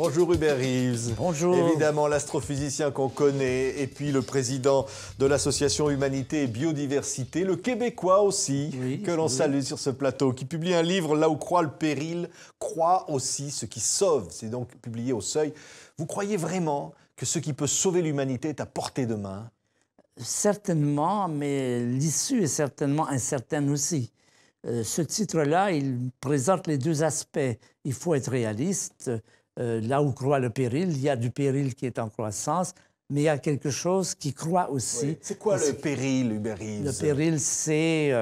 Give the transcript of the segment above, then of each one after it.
Bonjour Hubert Reeves. Bonjour. Évidemment l'astrophysicien qu'on connaît et puis le président de l'association Humanité et Biodiversité, le Québécois aussi, oui, que l'on oui. salue sur ce plateau, qui publie un livre Là où croit le péril, croit aussi ce qui sauve. C'est donc publié au Seuil. Vous croyez vraiment que ce qui peut sauver l'humanité est à portée de main? Certainement, mais l'issue est certainement incertaine aussi. Ce titre-là, il présente les deux aspects. Il faut être réaliste. Là où croit le péril, il y a du péril qui est en croissance, mais il y a quelque chose qui croît aussi. Oui. C'est quoi le péril, Hubert Reeves? Le péril, c'est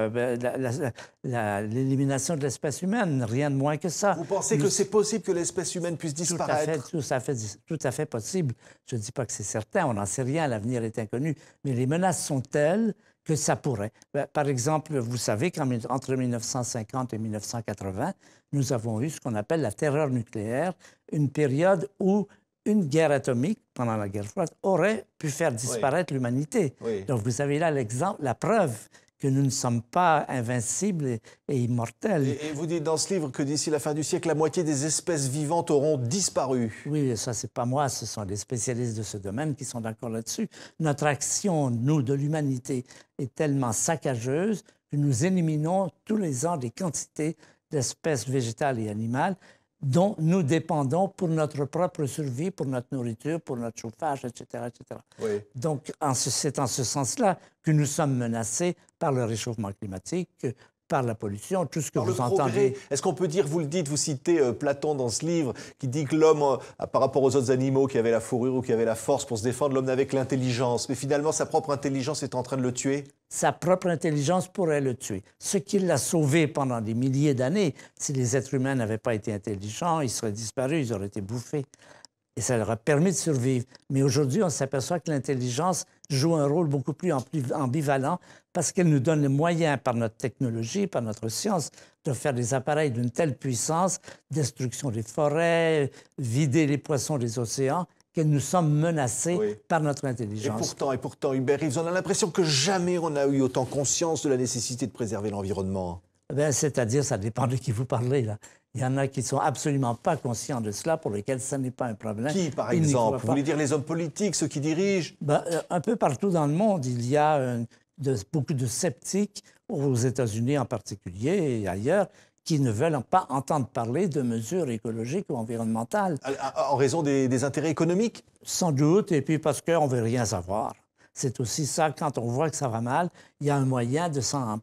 l'élimination de l'espèce humaine, rien de moins que ça. Vous pensez que c'est possible que l'espèce humaine puisse disparaître? Tout à fait possible. Je ne dis pas que c'est certain, on n'en sait rien, l'avenir est inconnu, mais les menaces sont telles que ça pourrait. Par exemple, vous savez qu'entre 1950 et 1980, nous avons eu ce qu'on appelle la terreur nucléaire, une période où une guerre atomique, pendant la guerre froide, aurait pu faire disparaître l'humanité. Oui. Donc, vous avez là l'exemple, la preuve que nous ne sommes pas invincibles et immortels. Et vous dites dans ce livre que d'ici la fin du siècle, la moitié des espèces vivantes auront disparu. Oui, ça, c'est pas moi, ce sont les spécialistes de ce domaine qui sont d'accord là-dessus. Notre action, nous, de l'humanité, est tellement saccageuse que nous éliminons tous les ans des quantités d'espèces végétales et animales dont nous dépendons pour notre propre survie, pour notre nourriture, pour notre chauffage, etc. etc. Oui. Donc, c'est en ce sens-là que nous sommes menacés par le réchauffement climatique, par la pollution, tout ce que vous entendez. Est-ce qu'on peut dire, vous le dites, vous citez Platon dans ce livre, qui dit que l'homme, par rapport aux autres animaux qui avaient la fourrure ou qui avaient la force pour se défendre, l'homme n'avait que l'intelligence. Mais finalement, sa propre intelligence est en train de le tuer? Sa propre intelligence pourrait le tuer. Ce qui l'a sauvé pendant des milliers d'années, si les êtres humains n'avaient pas été intelligents, ils seraient disparus, ils auraient été bouffés. Et ça leur a permis de survivre. Mais aujourd'hui, on s'aperçoit que l'intelligence joue un rôle beaucoup plus ambivalent parce qu'elle nous donne les moyens, par notre technologie, par notre science, de faire des appareils d'une telle puissance, destruction des forêts, vider les poissons des océans, que nous sommes menacés par notre intelligence. Et pourtant, Hubert Reeves, on a l'impression que jamais on a eu autant conscience de la nécessité de préserver l'environnement. C'est-à-dire, ça dépend de qui vous parlez, là. Il y en a qui ne sont absolument pas conscients de cela, pour lesquels ça n'est pas un problème. Qui, par exemple? Vous voulez dire les hommes politiques, ceux qui dirigent? Un peu partout dans le monde, il y a beaucoup de sceptiques, aux États-Unis en particulier et ailleurs, qui ne veulent pas entendre parler de mesures écologiques ou environnementales. En raison des intérêts économiques? Sans doute, et puis parce qu'on ne veut rien savoir. C'est aussi ça, quand on voit que ça va mal, il y a un moyen de s'en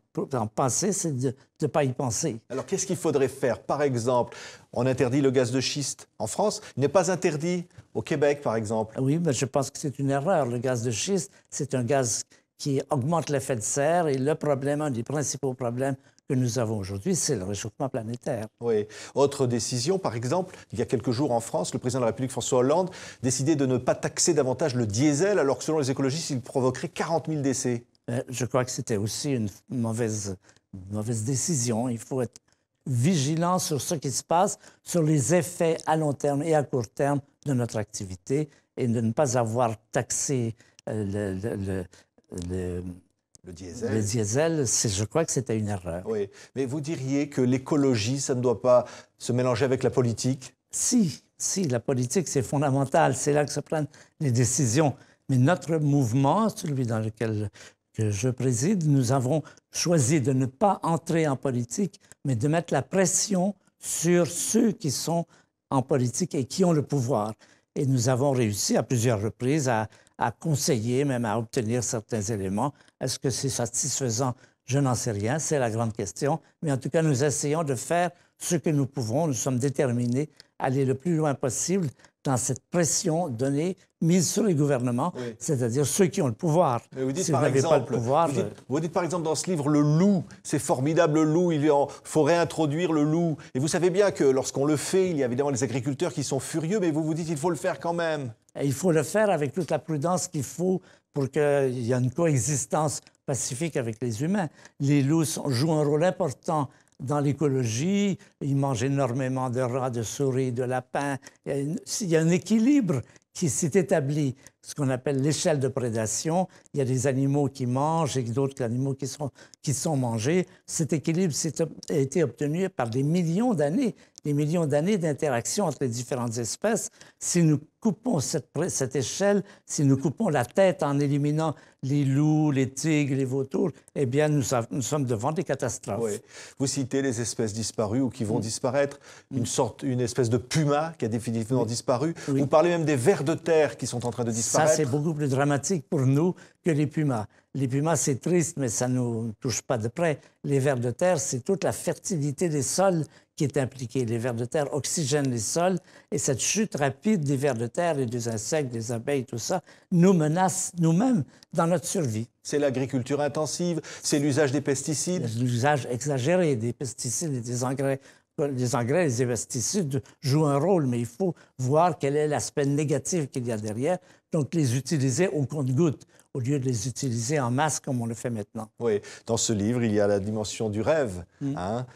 passer, c'est de ne pas y penser. Alors, qu'est-ce qu'il faudrait faire? Par exemple, on interdit le gaz de schiste en France. Il n'est pas interdit au Québec, par exemple. Oui, mais je pense que c'est une erreur. Le gaz de schiste, c'est un gaz qui augmente l'effet de serre et le problème, un des principaux problèmes que nous avons aujourd'hui, c'est le réchauffement planétaire. Oui. Autre décision, par exemple, il y a quelques jours en France, le président de la République, François Hollande, décidait de ne pas taxer davantage le diesel, alors que selon les écologistes, il provoquerait 40 000 décès. Je crois que c'était aussi une mauvaise décision. Il faut être vigilant sur ce qui se passe, sur les effets à long terme et à court terme de notre activité et de ne pas avoir taxé le diesel, je crois que c'était une erreur. Oui, mais vous diriez que l'écologie, ça ne doit pas se mélanger avec la politique? Si, la politique, c'est fondamental. C'est là que se prennent les décisions. Mais notre mouvement, celui dans lequel que je préside, nous avons choisi de ne pas entrer en politique, mais de mettre la pression sur ceux qui sont en politique et qui ont le pouvoir. Et nous avons réussi à plusieurs reprises à conseiller, même à obtenir certains éléments. Est-ce que c'est satisfaisant? Je n'en sais rien, c'est la grande question. Mais en tout cas, nous essayons de faire ce que nous pouvons. Nous sommes déterminés à aller le plus loin possible dans cette pression donnée, mise sur les gouvernements, c'est-à-dire ceux qui ont le pouvoir. Mais vous dites, si vous n'avez pas le pouvoir... Vous dites par exemple dans ce livre, le loup, c'est formidable, le loup, il faut réintroduire le loup. Et vous savez bien que lorsqu'on le fait, il y a évidemment les agriculteurs qui sont furieux, mais vous dites qu'il faut le faire quand même. Et il faut le faire avec toute la prudence qu'il faut pour qu'il y ait une coexistence pacifique avec les humains. Les loups jouent un rôle important dans l'écologie, ils mangent énormément de rats, de souris, de lapins. Il y a un équilibre qui s'est établi. ce qu'on appelle l'échelle de prédation. Il y a des animaux qui mangent et d'autres animaux qui sont mangés. Cet équilibre a été obtenu par des millions d'années d'interaction entre les différentes espèces. Si nous coupons cette échelle, si nous coupons la tête en éliminant les loups, les tigres, les vautours, eh bien, nous sommes devant des catastrophes. Oui. Vous citez les espèces disparues ou qui vont disparaître, une espèce de puma qui a définitivement disparu. Oui. Vous parlez même des vers de terre qui sont en train de disparaître. Ça, c'est beaucoup plus dramatique pour nous que les pumas. Les pumas, c'est triste, mais ça ne nous touche pas de près. Les vers de terre, c'est toute la fertilité des sols qui est impliquée. Les vers de terre oxygènent les sols et cette chute rapide des vers de terre et des insectes, des abeilles, tout ça, nous menace nous-mêmes dans notre survie. C'est l'agriculture intensive, c'est l'usage des pesticides. L'usage exagéré des pesticides et des engrais. Les engrais et les pesticides jouent un rôle, mais il faut voir quel est l'aspect négatif qu'il y a derrière. Donc, les utiliser au compte-gouttes, au lieu de les utiliser en masse comme on le fait maintenant. Oui, dans ce livre, il y a la dimension du rêve,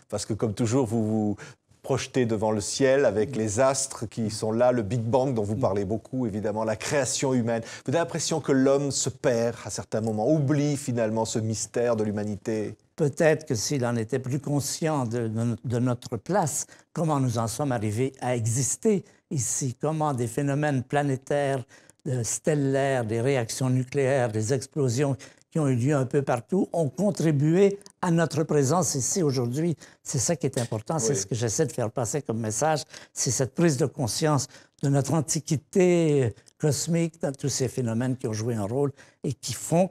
parce que comme toujours, vous vous projetez devant le ciel avec les astres qui sont là, le Big Bang dont vous parlez beaucoup, évidemment, la création humaine. Vous avez l'impression que l'homme se perd à certains moments, oublie finalement ce mystère de l'humanité. Peut-être que s'il en était plus conscient de notre place, comment nous en sommes arrivés à exister ici, comment des phénomènes planétaires, stellaires, des réactions nucléaires, des explosions qui ont eu lieu un peu partout, ont contribué à notre présence ici aujourd'hui. C'est ça qui est important, c'est ce que j'essaie de faire passer comme message, c'est cette prise de conscience de notre antiquité cosmique, dans tous ces phénomènes qui ont joué un rôle et qui font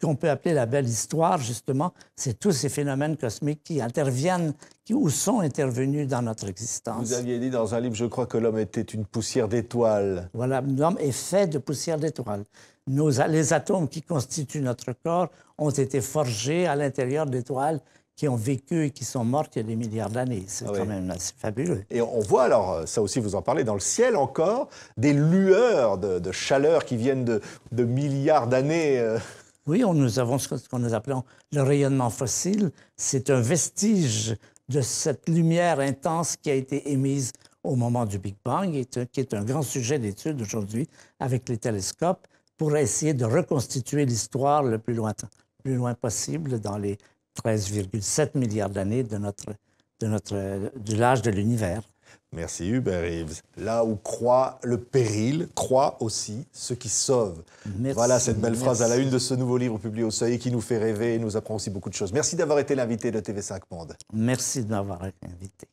qu'on peut appeler la belle histoire, justement, c'est tous ces phénomènes cosmiques qui interviennent, ou sont intervenus dans notre existence. Vous aviez dit dans un livre, je crois, que l'homme était une poussière d'étoiles. Voilà, l'homme est fait de poussière d'étoiles. Les atomes qui constituent notre corps ont été forgés à l'intérieur d'étoiles qui ont vécu et qui sont mortes il y a des milliards d'années. C'est quand même assez fabuleux. Et on voit alors, ça aussi vous en parlez, dans le ciel encore, des lueurs de chaleur qui viennent de milliards d'années. Oui, nous avons ce que nous appelons le rayonnement fossile. C'est un vestige de cette lumière intense qui a été émise au moment du Big Bang, qui est un grand sujet d'étude aujourd'hui avec les télescopes, pour essayer de reconstituer l'histoire le plus loin possible dans les 13,7 milliards d'années de l'âge de l'univers. Merci Hubert Reeves. Là où croit le péril, croit aussi ce qui sauve. Merci, voilà cette belle phrase à la une de ce nouveau livre publié au Seuil qui nous fait rêver et nous apprend aussi beaucoup de choses. Merci d'avoir été l'invité de TV5 Monde. Merci de m'avoir invité.